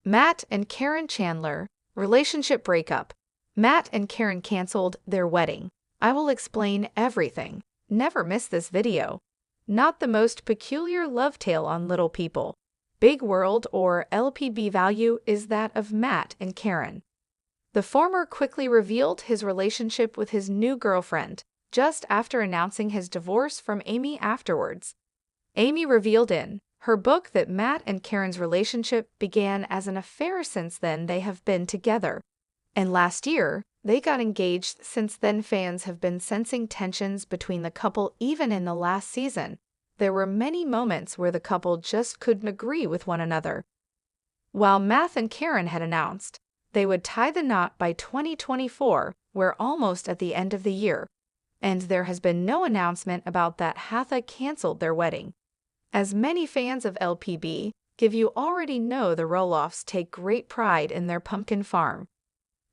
Matt and Caryn Chandler, relationship breakup. Matt and Caryn canceled their wedding. I will explain everything. Never miss this video. Not the most peculiar love tale on Little People. Big World, or LPB, value is that of Matt and Caryn. The former quickly revealed his relationship with his new girlfriend, just after announcing his divorce from Amy afterwards. Amy revealed in her book that Matt and Caryn's relationship began as an affair. Since then, they have been together. And last year, they got engaged. Since then, fans have been sensing tensions between the couple. Even in the last season, there were many moments where the couple just couldn't agree with one another. While Matt and Caryn had announced they would tie the knot by 2024, we're almost at the end of the year, and there has been no announcement about that. Hatha canceled their wedding. As many fans of LPB give you already know, the Roloffs take great pride in their pumpkin farm.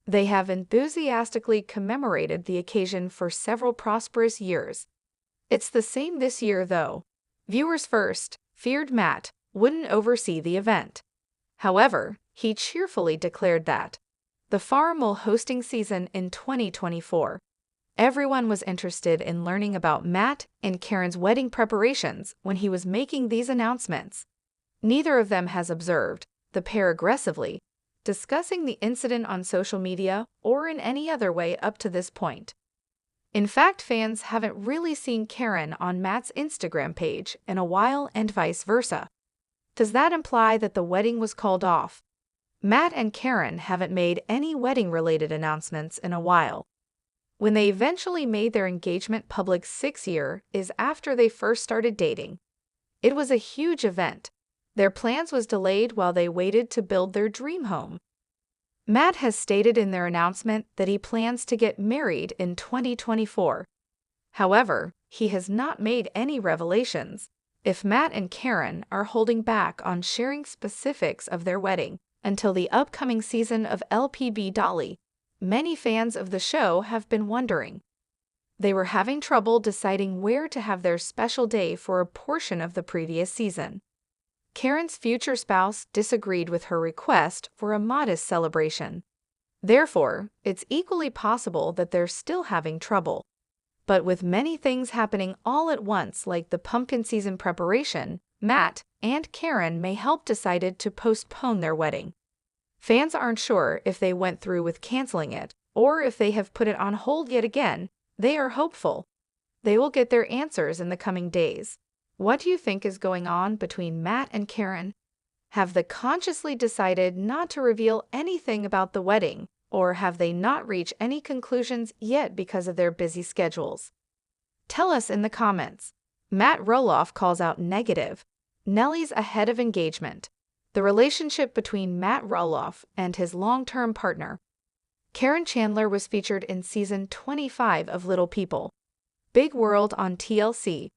They have enthusiastically commemorated the occasion for several prosperous years. It's the same this year, though. Viewers first feared Matt wouldn't oversee the event. However, he cheerfully declared that the farm will hosting season in 2024. Everyone was interested in learning about Matt and Caryn's wedding preparations when he was making these announcements. Neither of them has observed the pair aggressively discussing the incident on social media or in any other way up to this point. In fact, fans haven't really seen Caryn on Matt's Instagram page in a while, and vice versa. Does that imply that the wedding was called off? Matt and Caryn haven't made any wedding-related announcements in a while. When they eventually made their engagement public 6 years after they first started dating. It was a huge event. Their plans was delayed while they waited to build their dream home. Matt has stated in their announcement that he plans to get married in 2024. However, he has not made any revelations if Matt and Caryn are holding back on sharing specifics of their wedding until the upcoming season of LPB Dolly. Many fans of the show have been wondering. They were having trouble deciding where to have their special day for a portion of the previous season. Caryn's future spouse disagreed with her request for a modest celebration. Therefore, it's equally possible that they're still having trouble. But with many things happening all at once, like the pumpkin season preparation, Matt and Caryn may help decided to postpone their wedding. Fans aren't sure if they went through with canceling it or if they have put it on hold yet again. They are hopeful they will get their answers in the coming days. What do you think is going on between Matt and Caryn? Have they consciously decided not to reveal anything about the wedding, or have they not reached any conclusions yet because of their busy schedules? Tell us in the comments. Matt Roloff calls out negative Nellies ahead of engagement. The relationship between Matt Roloff and his long-term partner, Caryn Chandler, was featured in season 25 of Little People. Big World on TLC.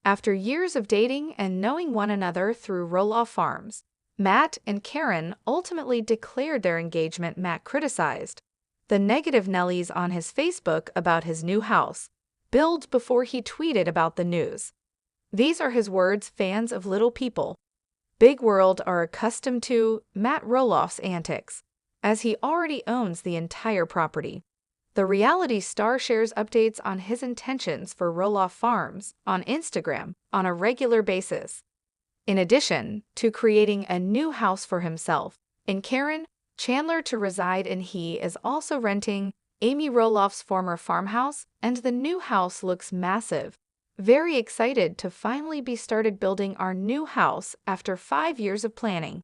After years of dating and knowing one another through Roloff Farms, Matt and Caryn ultimately declared their engagement. Matt criticized the negative Nellies on his Facebook about his new house build before he tweeted about the news. These are his words. Fans of Little People Big World are accustomed to Matt Roloff's antics, as he already owns the entire property. The reality star shares updates on his intentions for Roloff Farms on Instagram on a regular basis. In addition to creating a new house for himself and Caryn Chandler to reside in, he is also renting Amy Roloff's former farmhouse, and the new house looks massive. Very excited to finally be started building our new house after 5 years of planning.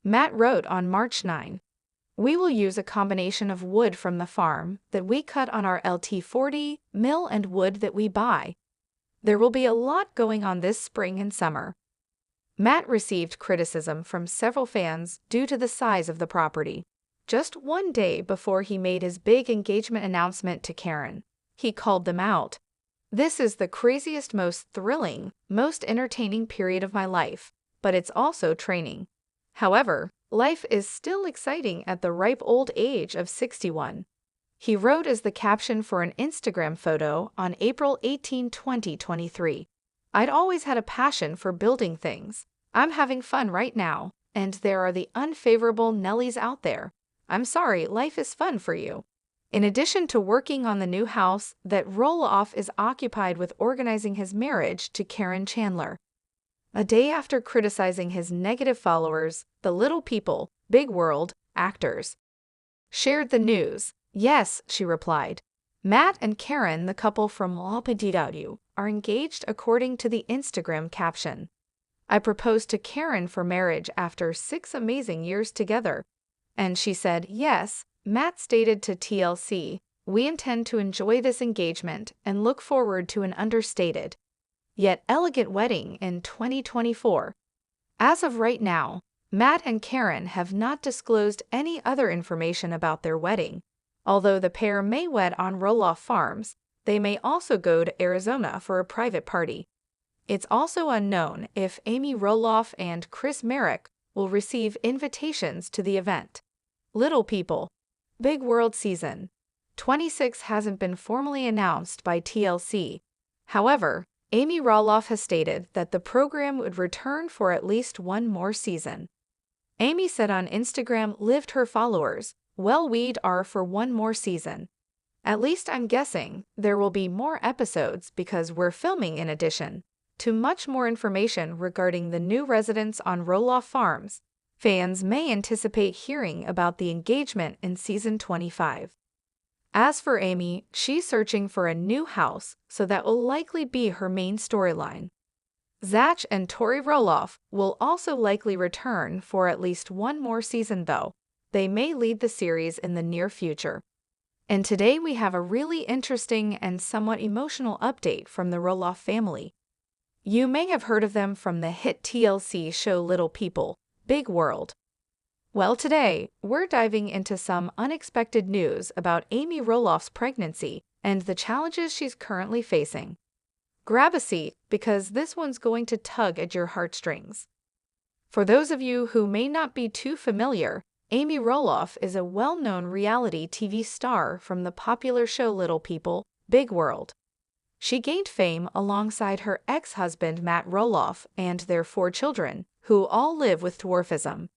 Matt wrote on March 9, "We will use a combination of wood from the farm that we cut on our LT40 mill and wood that we buy. There will be a lot going on this spring and summer." Matt received criticism from several fans due to the size of the property. Just one day before he made his big engagement announcement to Caryn, he called them out. "This is the craziest, most thrilling, most entertaining period of my life, but it's also training. However, life is still exciting at the ripe old age of 61. He wrote as the caption for an Instagram photo on April 18, 2023. "I'd always had a passion for building things. I'm having fun right now. and there are the unfavorable Nellies out there. I'm sorry, life is fun for you. In addition to working on the new house, that Roloff is occupied with organizing his marriage to Caryn Chandler. A day after criticizing his negative followers, the Little People, Big World actors shared the news. Yes, she replied. Matt and Caryn, the couple from Lapididaru, are engaged according to the Instagram caption. I proposed to Caryn for marriage after 6 amazing years together. And she said yes. Matt stated to TLC, we intend to enjoy this engagement and look forward to an understated, yet elegant wedding in 2024. As of right now, Matt and Caryn have not disclosed any other information about their wedding. Although the pair may wed on Roloff Farms, they may also go to Arizona for a private party. It's also unknown if Amy Roloff and Chris Marek will receive invitations to the event. Little People, Big World Season 26 hasn't been formally announced by TLC. However, Amy Roloff has stated that the program would return for at least one more season. Amy said on Instagram, lived her followers, well, we'd are for one more season. At least I'm guessing there will be more episodes because we're filming in addition to much more information regarding the new residents on Roloff Farms. Fans may anticipate hearing about the engagement in season 25. As for Amy, she's searching for a new house, so that will likely be her main storyline. Zach and Tori Roloff will also likely return for at least one more season though. They may lead the series in the near future. And today we have a really interesting and somewhat emotional update from the Roloff family. You may have heard of them from the hit TLC show Little People, Big World. Well, today, we're diving into some unexpected news about Amy Roloff's pregnancy and the challenges she's currently facing. Grab a seat, because this one's going to tug at your heartstrings. For those of you who may not be too familiar, Amy Roloff is a well-known reality TV star from the popular show Little People, Big World. She gained fame alongside her ex-husband Matt Roloff and their 4 children, who all live with dwarfism.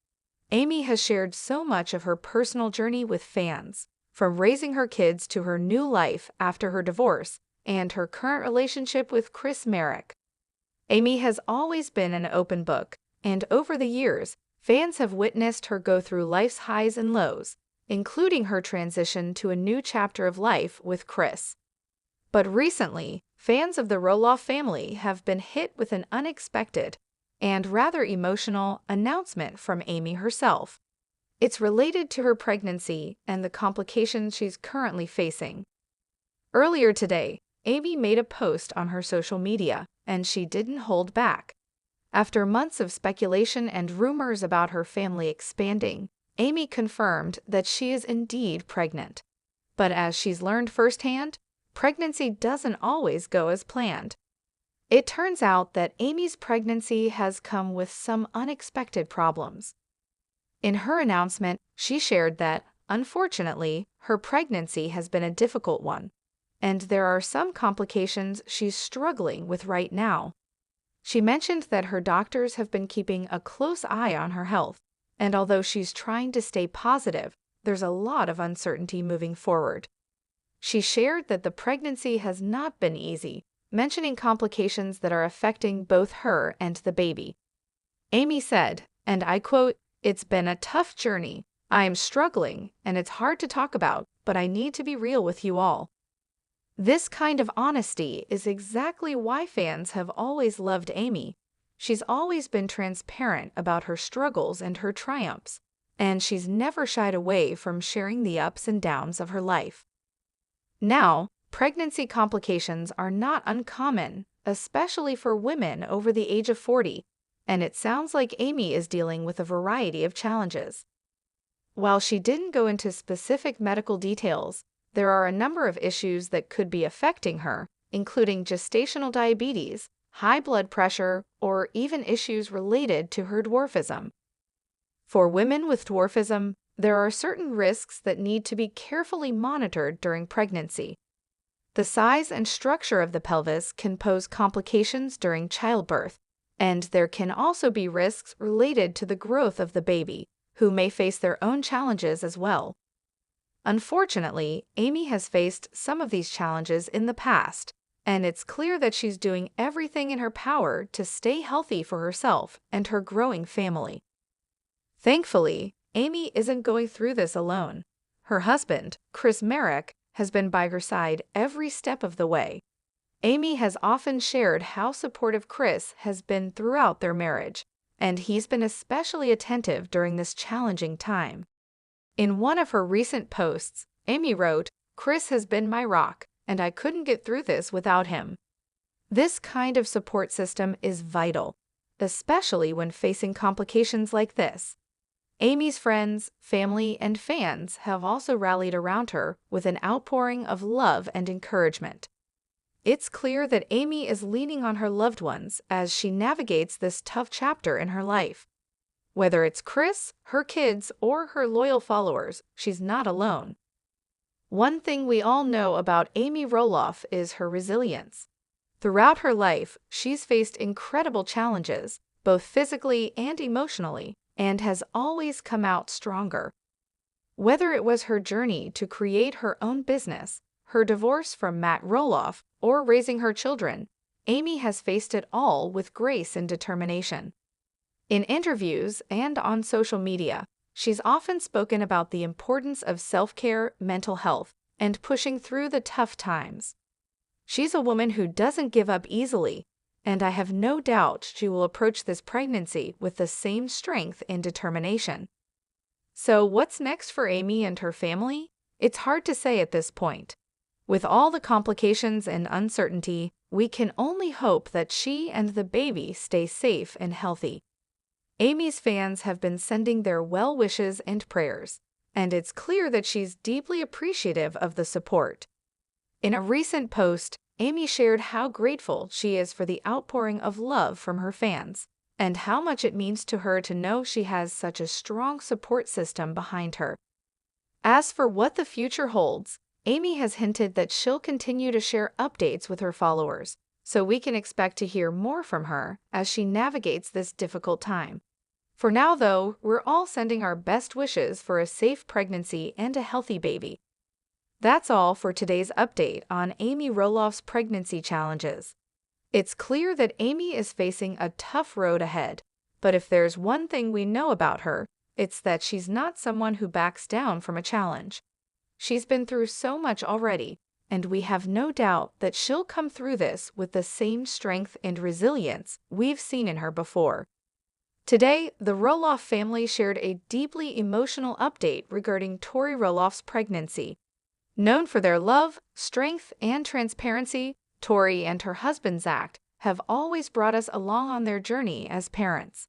Amy has shared so much of her personal journey with fans, from raising her kids to her new life after her divorce and her current relationship with Chris Marek. Amy has always been an open book, and over the years, fans have witnessed her go through life's highs and lows, including her transition to a new chapter of life with Chris. But recently, fans of the Roloff family have been hit with an unexpected and rather emotional announcement from Amy herself. It's related to her pregnancy and the complications she's currently facing. Earlier today, Amy made a post on her social media, and she didn't hold back. After months of speculation and rumors about her family expanding, Amy confirmed that she is indeed pregnant. But as she's learned firsthand, pregnancy doesn't always go as planned. It turns out that Amy's pregnancy has come with some unexpected problems. In her announcement, she shared that, unfortunately, her pregnancy has been a difficult one, and there are some complications she's struggling with right now. She mentioned that her doctors have been keeping a close eye on her health, and although she's trying to stay positive, there's a lot of uncertainty moving forward. She shared that the pregnancy has not been easy, mentioning complications that are affecting both her and the baby. Amy said, and I quote, "It's been a tough journey. I am struggling, and it's hard to talk about, but I need to be real with you all." This kind of honesty is exactly why fans have always loved Amy. She's always been transparent about her struggles and her triumphs, and she's never shied away from sharing the ups and downs of her life. Now, pregnancy complications are not uncommon, especially for women over the age of 40, and it sounds like Amy is dealing with a variety of challenges. While she didn't go into specific medical details, there are a number of issues that could be affecting her, including gestational diabetes, high blood pressure, or even issues related to her dwarfism. For women with dwarfism, there are certain risks that need to be carefully monitored during pregnancy. The size and structure of the pelvis can pose complications during childbirth, And there can also be risks related to the growth of the baby, who may face their own challenges as well. Unfortunately, Amy has faced some of these challenges in the past, and it's clear that she's doing everything in her power to stay healthy for herself and her growing family. Thankfully, Amy isn't going through this alone. Her husband, Chris Merrick, has been by her side every step of the way. Amy has often shared how supportive Chris has been throughout their marriage, and he's been especially attentive during this challenging time. In one of her recent posts, Amy wrote, "Chris has been my rock, and I couldn't get through this without him." This kind of support system is vital, especially when facing complications like this. Amy's friends, family, and fans have also rallied around her with an outpouring of love and encouragement. It's clear that Amy is leaning on her loved ones as she navigates this tough chapter in her life. Whether it's Chris, her kids, or her loyal followers, she's not alone. One thing we all know about Amy Roloff is her resilience. Throughout her life, she's faced incredible challenges, both physically and emotionally, and has always come out stronger. Whether it was her journey to create her own business, her divorce from Matt Roloff, or raising her children, Amy has faced it all with grace and determination. In interviews and on social media, she's often spoken about the importance of self-care, mental health, and pushing through the tough times. She's a woman who doesn't give up easily, and I have no doubt she will approach this pregnancy with the same strength and determination. So what's next for Amy and her family? It's hard to say at this point. With all the complications and uncertainty, we can only hope that she and the baby stay safe and healthy. Amy's fans have been sending their well wishes and prayers, and it's clear that she's deeply appreciative of the support. In a recent post, Amy shared how grateful she is for the outpouring of love from her fans, and how much it means to her to know she has such a strong support system behind her. As for what the future holds, Amy has hinted that she'll continue to share updates with her followers, so we can expect to hear more from her as she navigates this difficult time. For now, though, we're all sending our best wishes for a safe pregnancy and a healthy baby. That's all for today's update on Amy Roloff's pregnancy challenges. It's clear that Amy is facing a tough road ahead, but if there's one thing we know about her, it's that she's not someone who backs down from a challenge. She's been through so much already, and we have no doubt that she'll come through this with the same strength and resilience we've seen in her before. Today, the Roloff family shared a deeply emotional update regarding Tori Roloff's pregnancy. Known for their love, strength, and transparency, Tori and her husband Zach have always brought us along on their journey as parents.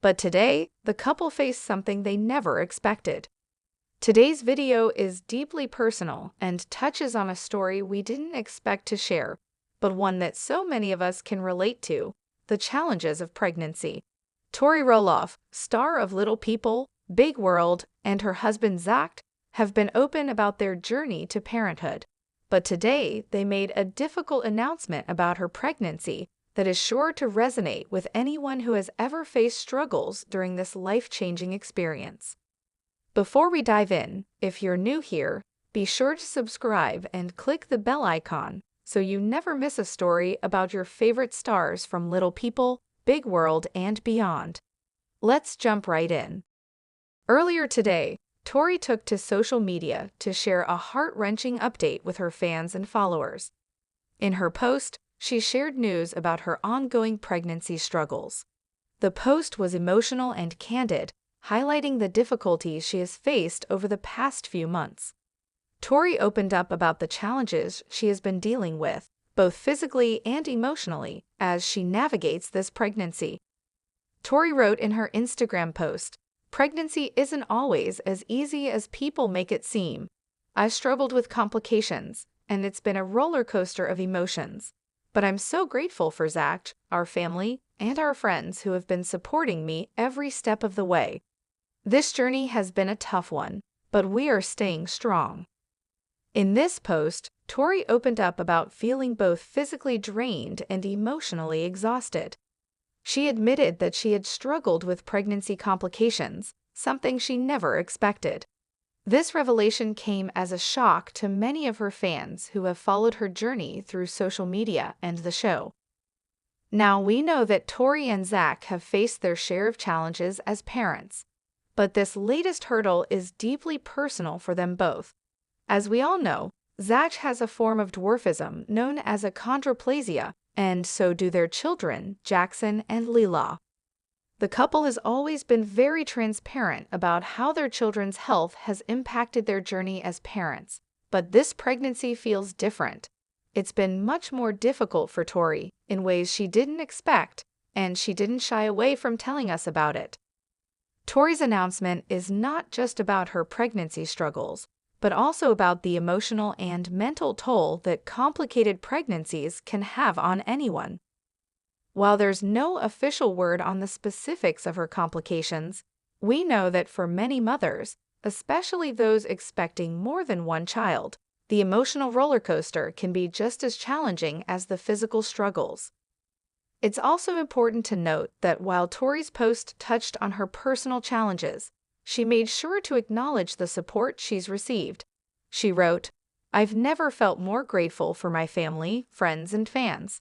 But today, the couple faced something they never expected. Today's video is deeply personal and touches on a story we didn't expect to share, but one that so many of us can relate to: the challenges of pregnancy. Tori Roloff, star of Little People, Big World, and her husband Zach have been open about their journey to parenthood. But today, they made a difficult announcement about her pregnancy that is sure to resonate with anyone who has ever faced struggles during this life-changing experience. Before we dive in, if you're new here, be sure to subscribe and click the bell icon so you never miss a story about your favorite stars from Little People, Big World, and beyond. Let's jump right in. Earlier today, Tori took to social media to share a heart-wrenching update with her fans and followers. In her post, she shared news about her ongoing pregnancy struggles. The post was emotional and candid, highlighting the difficulties she has faced over the past few months. Tori opened up about the challenges she has been dealing with, both physically and emotionally, as she navigates this pregnancy. Tori wrote in her Instagram post, "Pregnancy isn't always as easy as people make it seem. I've struggled with complications, and it's been a roller coaster of emotions. But I'm so grateful for Zach, our family, and our friends who have been supporting me every step of the way. This journey has been a tough one, but we are staying strong." In this post, Tori opened up about feeling both physically drained and emotionally exhausted. She admitted that she had struggled with pregnancy complications, something she never expected. This revelation came as a shock to many of her fans who have followed her journey through social media and the show. Now, we know that Tori and Zach have faced their share of challenges as parents, but this latest hurdle is deeply personal for them both. As we all know, Zach has a form of dwarfism known as achondroplasia, and so do their children, Jackson and Lila. The couple has always been very transparent about how their children's health has impacted their journey as parents, but this pregnancy feels different. It's been much more difficult for Tori in ways she didn't expect, and she didn't shy away from telling us about it. Tori's announcement is not just about her pregnancy struggles, but also about the emotional and mental toll that complicated pregnancies can have on anyone. While there's no official word on the specifics of her complications, we know that for many mothers, especially those expecting more than one child, the emotional roller coaster can be just as challenging as the physical struggles. It's also important to note that while Tori's post touched on her personal challenges, she made sure to acknowledge the support she's received. She wrote, "I've never felt more grateful for my family, friends, and fans.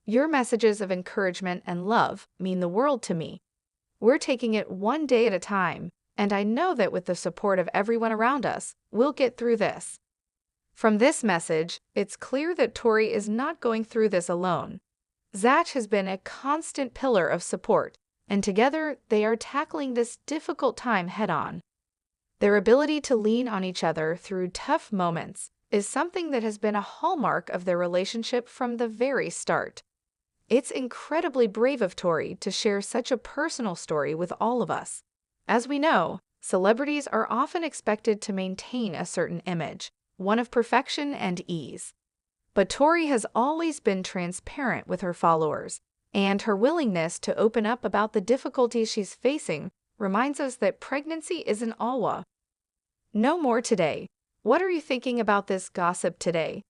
Your messages of encouragement and love mean the world to me. We're taking it one day at a time, and I know that with the support of everyone around us, we'll get through this." From this message, it's clear that Tori is not going through this alone. Zach has been a constant pillar of support, and together they are tackling this difficult time head-on. Their ability to lean on each other through tough moments is something that has been a hallmark of their relationship from the very start. It's incredibly brave of Tori to share such a personal story with all of us. As we know, celebrities are often expected to maintain a certain image, one of perfection and ease. But Tori has always been transparent with her followers, and her willingness to open up about the difficulties she's facing reminds us that pregnancy isn't alwa. No more today. What are you thinking about this gossip today?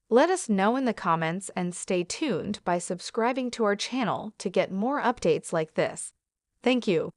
Let us know in the comments and stay tuned by subscribing to our channel to get more updates like this. Thank you.